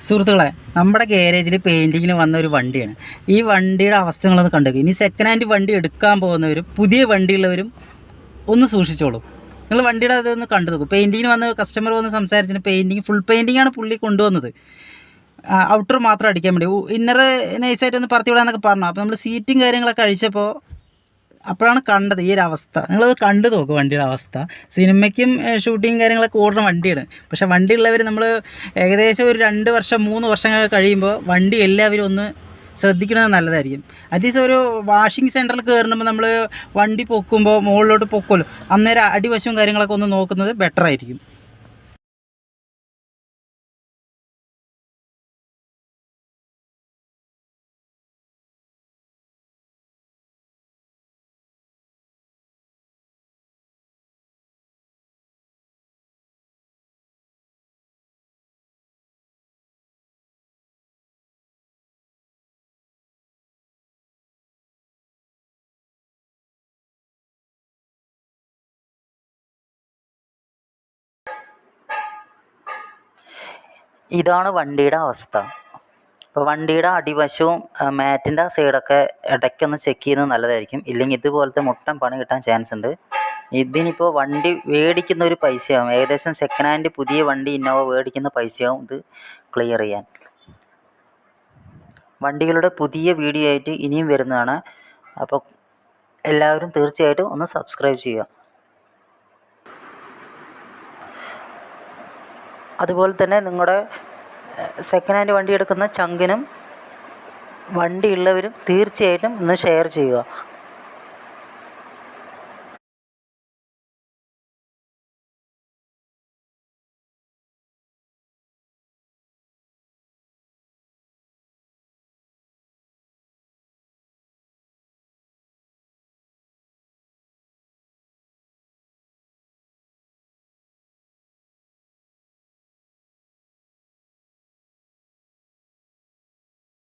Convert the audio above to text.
സുഹൃത്തുക്കളെ, നമ്മുടെ ഗാരേജിൽ പെയിൻറ്റിങ്ങിന് വന്ന ഒരു വണ്ടിയാണ്. ഈ വണ്ടിയുടെ അവസ്ഥ നിങ്ങളൊന്ന് കണ്ടേക്കും. ഇനി സെക്കൻഡ് ഹാൻഡ് വണ്ടി എടുക്കാൻ പോകുന്നവരും പുതിയ വണ്ടിയുള്ളവരും ഒന്ന് സൂക്ഷിച്ചോളൂ. നിങ്ങൾ വണ്ടിയുടെ അതൊന്ന് കണ്ടു നോക്കും. പെയിൻറ്റിങ്ങിന് വന്ന കസ്റ്റമർ വന്ന് സംസാരിച്ചിട്ട് ഫുൾ പെയിൻറ്റിങ്ങാണ് പുള്ളി കൊണ്ടുവന്നത്. ഔട്ടർ മാത്രം അടിക്കാൻ വേണ്ടി, ഇന്നർ നൈസായിട്ടൊന്ന് പറത്തി വിടാനൊക്കെ പറഞ്ഞു. അപ്പോൾ നമ്മൾ സീറ്റും കാര്യങ്ങളൊക്കെ അഴിച്ചപ്പോൾ അപ്പോഴാണ് കണ്ടത് ഈ ഒരു അവസ്ഥ. നിങ്ങളത് കണ്ടു നോക്കും വണ്ടിയുടെ അവസ്ഥ. സിനിമയ്ക്കും ഷൂട്ടിങ് കാര്യങ്ങളൊക്കെ ഓടുന്ന വണ്ടിയാണ്. പക്ഷേ വണ്ടിയുള്ളവർ നമ്മൾ ഏകദേശം ഒരു 2 വർഷം 3 വർഷങ്ങൾ കഴിയുമ്പോൾ വണ്ടി എല്ലാവരും ഒന്ന് ശ്രദ്ധിക്കുന്നത് നല്ലതായിരിക്കും. അറ്റ്ലീസ്റ്റ് ഒരു വാഷിംഗ് സെൻറ്ററിൽ കയറുമ്പോൾ നമ്മൾ വണ്ടി പൊക്കുമ്പോൾ മുകളിലോട്ട് പൊക്കുമല്ലോ, അന്നേരം അടിവശവും കാര്യങ്ങളൊക്കെ ഒന്ന് നോക്കുന്നത് ബെറ്റർ ആയിരിക്കും. ഇതാണ് വണ്ടിയുടെ അവസ്ഥ. ഇപ്പോൾ വണ്ടിയുടെ അടിവശവും മാറ്റിൻ്റെ സൈഡൊക്കെ ഇടയ്ക്കൊന്ന് ചെക്ക് ചെയ്യുന്നത് നല്ലതായിരിക്കും. ഇല്ലെങ്കിൽ ഇതുപോലത്തെ മുട്ടൻ പണി കിട്ടാൻ ചാൻസ് ഉണ്ട്. ഇതിനിപ്പോൾ വണ്ടി മേടിക്കുന്ന ഒരു പൈസയാവും, ഏകദേശം സെക്കൻഡ് ഹാൻഡ് പുതിയ വണ്ടി ഇന്നോവ മേടിക്കുന്ന പൈസയാവും ഇത് ക്ലിയർ ചെയ്യാൻ. വണ്ടികളുടെ പുതിയ വീഡിയോ ആയിട്ട് ഇനിയും വരുന്നതാണ്. അപ്പോൾ എല്ലാവരും തീർച്ചയായിട്ടും ഒന്ന് സബ്സ്ക്രൈബ് ചെയ്യുക. അതുപോലെ തന്നെ നിങ്ങളുടെ സെക്കൻഡ് ഹാൻഡ് വണ്ടി എടുക്കുന്ന ചങ്കിനും വണ്ടിയുള്ളവരും തീർച്ചയായിട്ടും ഒന്ന് ഷെയർ ചെയ്യുക.